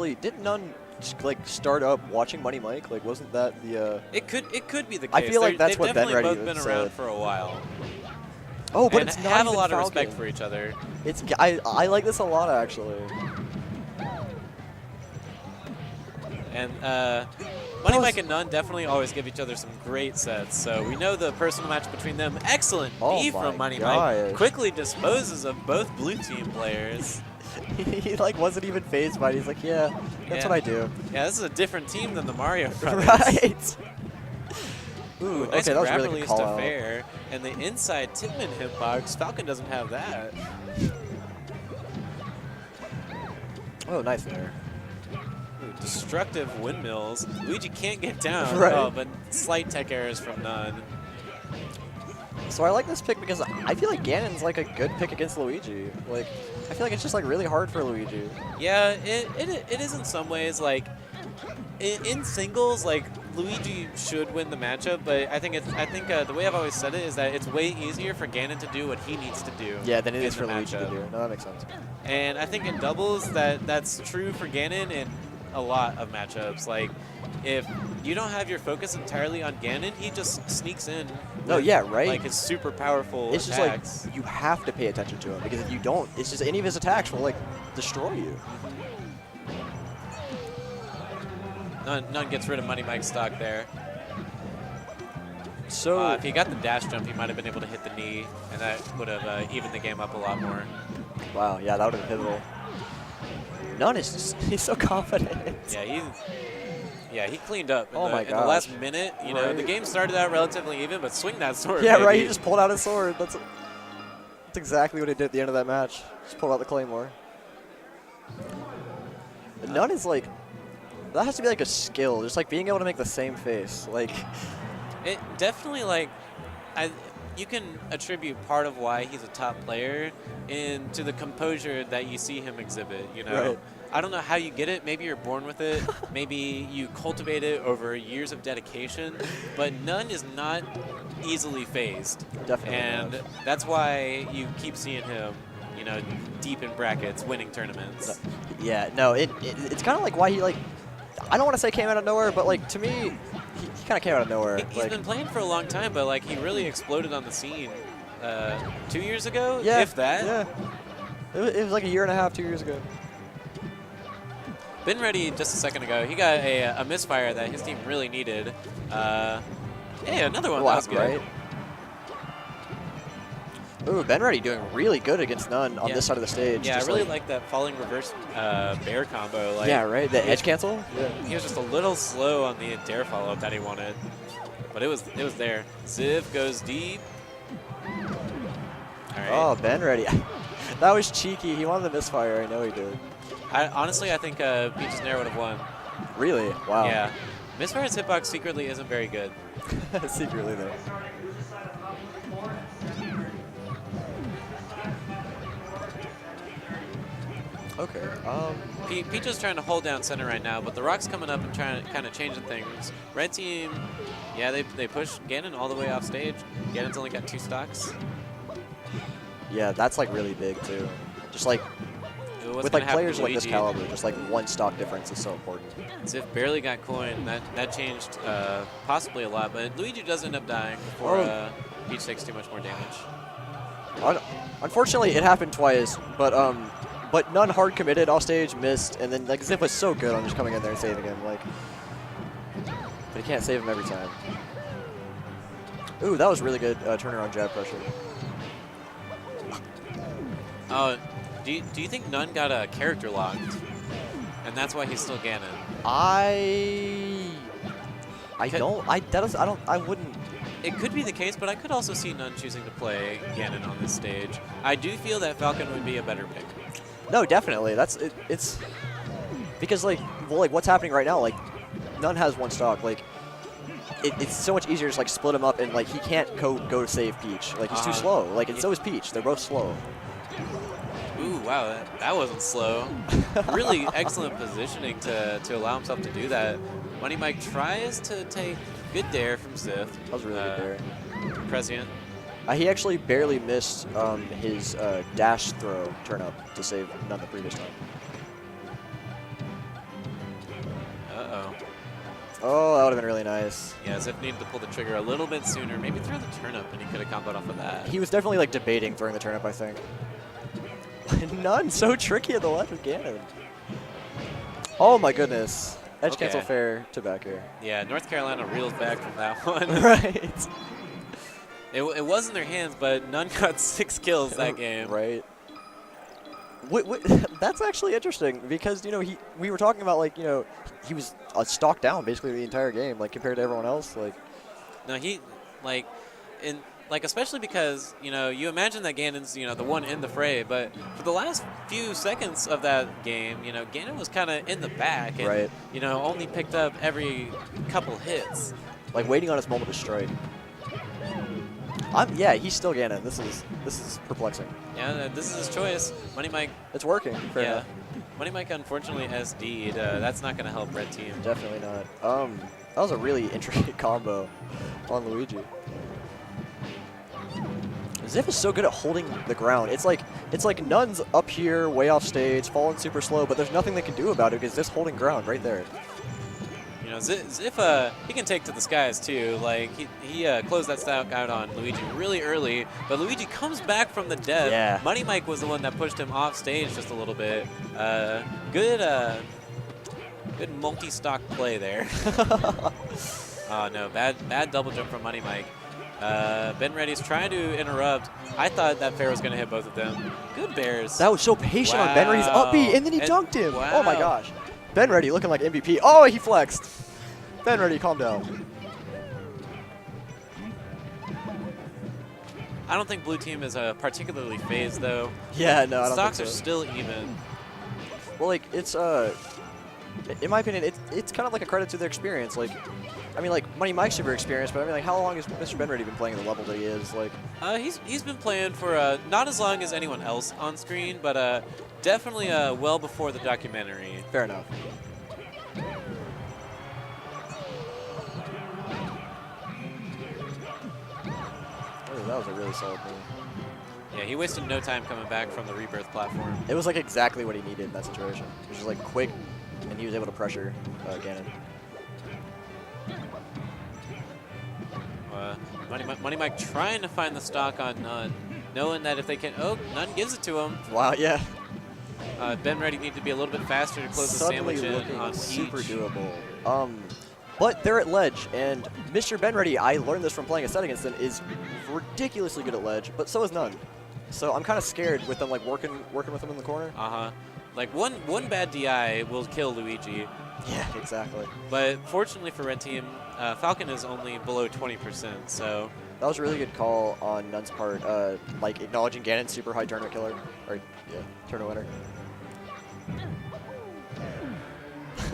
actually, didn't n0ne just, like start up watching Money Mike? Like, wasn't that the? It could be the case. I feel like that's they've what definitely BeenReady both been said. around for a while. Oh, but and it's not have a even lot of Falcon. respect for each other. It's I like this a lot actually. And Money Mike and n0ne definitely always give each other some great sets. So we know the personal match between them. Excellent B from Money Mike. Quickly disposes of both blue team players. He like wasn't even phased by it. He's like, yeah, that's what I do. Yeah, this is a different team than the Mario Brothers. Right. Ooh, nice okay, that was grab really release good to call out. fair. And the inside Tipman hitbox. Falcon doesn't have that. Oh, nice there. Ooh, destructive windmills. Luigi can't get down. Right. Oh, but slight tech errors from n0ne. So I like this pick because I feel like Ganon's like a good pick against Luigi. Like, I feel like it's just like really hard for Luigi. Yeah, it is in some ways. Like in singles, like Luigi should win the matchup, but I think the way I've always said it is that it's way easier for Ganon to do what he needs to do. Yeah, than it in is for the Luigi to matchup. do. No, that makes sense. And I think in doubles that's true for Ganon in a lot of matchups. Like if you don't have your focus entirely on Ganon, he just sneaks in. No, yeah, right. Like his super powerful It's attacks. just like you have to pay attention to him because if you don't, it's just any of his attacks will like destroy you. n0ne gets rid of Money Mike's stock there. So If he got the dash jump, he might have been able to hit the knee, and that would have evened the game up a lot more. wow, yeah, that would have been pivotal. n0ne is just, he's so confident. Yeah, he cleaned up in, Oh in the last minute. You know, the game started out relatively even, but swing that sword. Yeah, baby. right. He just pulled out his sword. That's exactly what he did at the end of that match. Just pulled out the claymore. n0ne is like, that has to be like a skill, just like being able to make the same face. Like, It definitely like, you can attribute part of why he's a top player to the composure that you see him exhibit. You know, Right. I don't know how you get it. Maybe you're born with it. Maybe you cultivate it over years of dedication. But n0ne is not easily phased. Definitely And not. that's why you keep seeing him, you know, deep in brackets, winning tournaments. yeah, no, it's kind of like why he like, I don't want to say came out of nowhere, but like to me, he kind of came out of nowhere. He's like, been playing for a long time, but like he really exploded on the scene 2 years ago, yeah, if that. Yeah, it was like a year and a half, 2 years ago. BeenReady just a second ago, he got a misfire that his team really needed. Hey, another one. That was good. Right? Ooh, BeenReady doing really good against n0ne on this side of the stage. Yeah, I just really like that falling reverse bear combo. Like, yeah, right. The edge cancel. Yeah. He was just a little slow on the dare follow up that he wanted, but it was there. Ziv goes deep. All right. Oh, BeenReady. That was cheeky. He wanted the misfire. I know he did. Honestly, I think Peach's Nair would have won. Really? Wow. Yeah. Misfire's hitbox secretly isn't very good. Secretly, though. Okay. Peach is trying to hold down center right now, but the Rock's coming up and trying to kind of changing things. Red team, yeah, they push Ganon all the way off stage. Ganon's only got 2 stocks. Yeah, that's like really big too. Just like What's with gonna like happen players to like this Luigi? caliber, just like 1 stock difference is so important. Ziv barely got coin. That changed possibly a lot, but Luigi does end up dying before Peach takes too much more damage. Unfortunately, it happened twice, but n0ne hard committed off stage, missed, and then like Ziv was so good on just coming in there and saving him. Like, but he can't save him every time. Ooh, that was really good turnaround jab pressure. Oh, do you think n0ne got a character locked, and that's why he's still Ganon? I wouldn't. It could be the case, but I could also see n0ne choosing to play Ganon on this stage. I do feel that Falcon would be a better pick. No, definitely. It's because like what's happening right now, like n0ne has 1 stock. Like it's so much easier to just like split him up, and like he can't go save Peach. Like he's too slow. Like and so is Peach. They're both slow. Ooh, wow, that wasn't slow. Really excellent positioning to allow himself to do that. Money Mike tries to take good dare from Ziv. That was really good dare. Prescient. He actually barely missed his dash throw turn up to save n0ne the previous time. Uh-oh. Oh, that would have been really nice. Yeah, Ziff needed to pull the trigger a little bit sooner. Maybe throw the turnip, and he could have comboed off of that. He was definitely like debating throwing the turnip, I think. n0ne, so tricky at the left with Ganon. Oh my goodness. Edge cancel fair to back air. Yeah, North Carolina reels back from that one. Right. It was in their hands, but n0ne got 6 kills that game. Right. That's actually interesting because, you know, we were talking about, like, you know, he was stock down basically the entire game, like, compared to everyone else. Like, no, especially because, you know, you imagine that Ganon's, you know, the one in the fray, but for the last few seconds of that game, you know, Ganon was kind of in the back and, you know, only picked up every couple hits. Like, waiting on his moment to strike. Yeah, he's still Ganon. This is perplexing. Yeah, this is his choice. Money Mike. It's working. Fair enough. Money Mike unfortunately SD'd. That's not going to help Red Team. Definitely not. That was a really intricate combo on Luigi. Ziff is so good at holding the ground. It's like n0ne's up here, way off stage, falling super slow, but there's nothing they can do about it because Ziff's holding ground right there. You know, Ziff, he can take to the skies too. Like he closed that stock out on Luigi really early, but Luigi comes back from the death. Yeah. Money Mike was the one that pushed him off stage just a little bit. Good multi-stock play there. Oh no, bad double jump from Money Mike. BeenReady's trying to interrupt. I thought that fair was going to hit both of them. Good bears. That was so patient on BeenReady's up B, and then he dunked him. Wow. Oh my gosh. BeenReady looking like MVP. Oh, he flexed. BeenReady, calm down. I don't think blue team is particularly phased though. Yeah, no, I don't Stocks think are so. still even. Well, like, it's in my opinion, it's kind of like a credit to their experience. Like, I mean, like, Money Mike's super experienced, but I mean, like, how long has MrBeenReady been playing at the level that he is? Like, he's been playing for not as long as anyone else on screen, but definitely well before the documentary. Fair enough. Oh, that was a really solid move. Yeah, he wasted no time coming back from the rebirth platform. It was like exactly what he needed in that situation. It was just like quick, and he was able to pressure Ganon. Money Mike trying to find the stock on n0ne, knowing that if they can, n0ne gives it to him. Wow, yeah. BeenReady need to be a little bit faster to close the sandwich in on super each. doable. But they're at ledge, and MrBeenReady, I learned this from playing a set against them, is ridiculously good at ledge, but so is n0ne. So I'm kind of scared with them like working with them in the corner. Like one bad DI will kill Luigi. Yeah, exactly. But fortunately for Red Team, Falcon is only below 20%, so. That was a really good call on n0ne's part, like acknowledging Ganon's super high tournament killer, or yeah, tournament winner.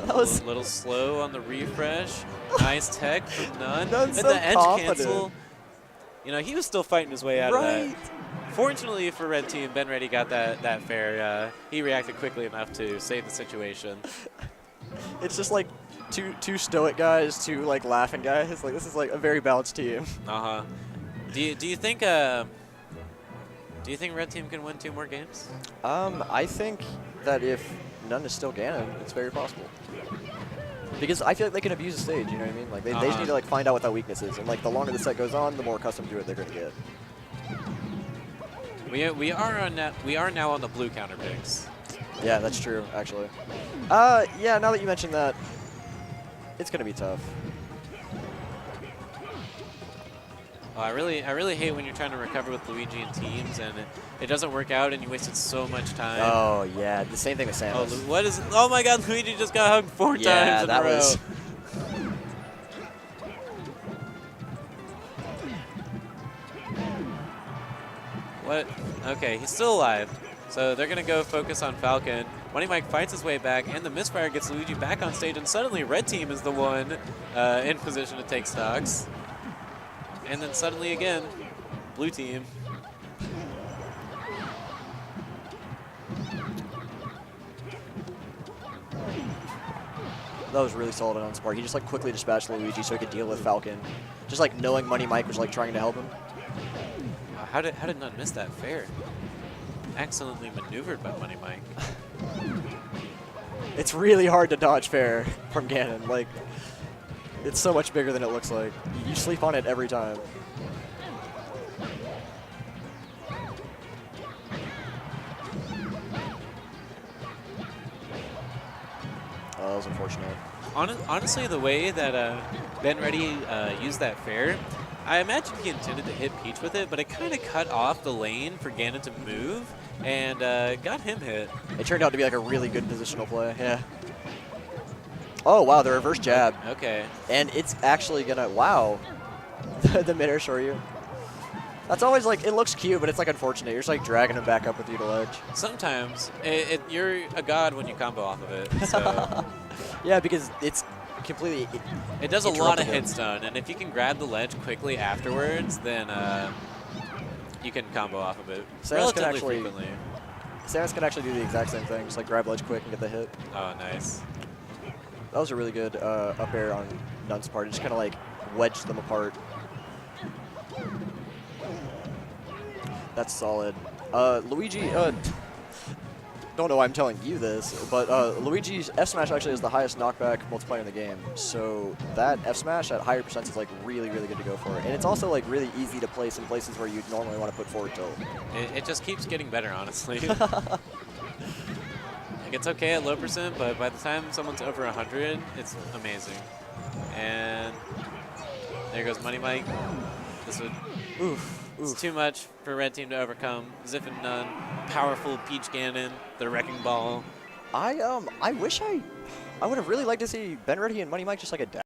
That was a little slow on the refresh. Nice tech from n0ne. n0ne's And so the edge confident. cancel. You know, he was still fighting his way out of that. Fortunately for Red Team, BeenReady got that fair. He reacted quickly enough to save the situation. It's just like two stoic guys, two like laughing guys. Like, this is like a very balanced team. Do you think Red Team can win 2 more games? I think that if n0ne is still Ganon, it's very possible. Because I feel like they can abuse the stage, you know what I mean? Like they just need to like find out what that weakness is, and like the longer the set goes on, the more accustomed to it they're gonna get. We are now on the blue counter picks. Yeah, that's true, actually. Yeah, now that you mentioned that, it's gonna be tough. I really hate when you're trying to recover with Luigi and teams and it doesn't work out and you wasted so much time. Oh yeah, the same thing with Samus. Oh my God, Luigi just got hugged 4 times in a row. Was What? Okay, he's still alive. So they're gonna go focus on Falcon. Money Mike fights his way back, and the misfire gets Luigi back on stage, and suddenly Red Team is the one in position to take stocks. And then suddenly again, Blue Team. That was really solid on support. He just like quickly dispatched Luigi so he could deal with Falcon. Just like knowing Money Mike was like trying to help him. How did n0ne miss that fair? Excellently maneuvered by Money Mike. It's really hard to dodge fair from Ganon. Like, it's so much bigger than it looks like. You sleep on it every time. Oh, that was unfortunate. Honestly, the way that BeenReady used that fair, I imagine he intended to hit Peach with it, but it kind of cut off the lane for Ganon to move and got him hit. It turned out to be like a really good positional play, yeah. Oh, wow, the reverse jab. Okay. And it's actually going to, wow, the mid-air Shoryu. That's always like, it looks cute, but it's like unfortunate. You're just like dragging him back up with you to ledge. Sometimes. You're a god when you combo off of it, so. Yeah, because it's completely it does a lot of hit stun, and if you can grab the ledge quickly afterwards, then you can combo off of it relatively frequently. Samus can actually do the exact same thing, just like grab ledge quick and get the hit. Oh, nice. That was a really good up air on n0ne's part. It just kind of like wedged them apart. That's solid. Luigi, don't know why I'm telling you this, but Luigi's F smash actually is the highest knockback multiplier in the game. So that F smash at higher percents is like really, really good to go for. And it's also like really easy to place in places where you'd normally want to put forward tilt. It just keeps getting better, honestly. Like, it's okay at low percent, but by the time someone's over 100, it's amazing. And there goes Money Mike. This would. Oof. It's too much for red team to overcome. Ziff and n0ne, powerful Peach Ganon, the Wrecking Ball. I wish I would have really liked to see BeenReady and Money Mike just like a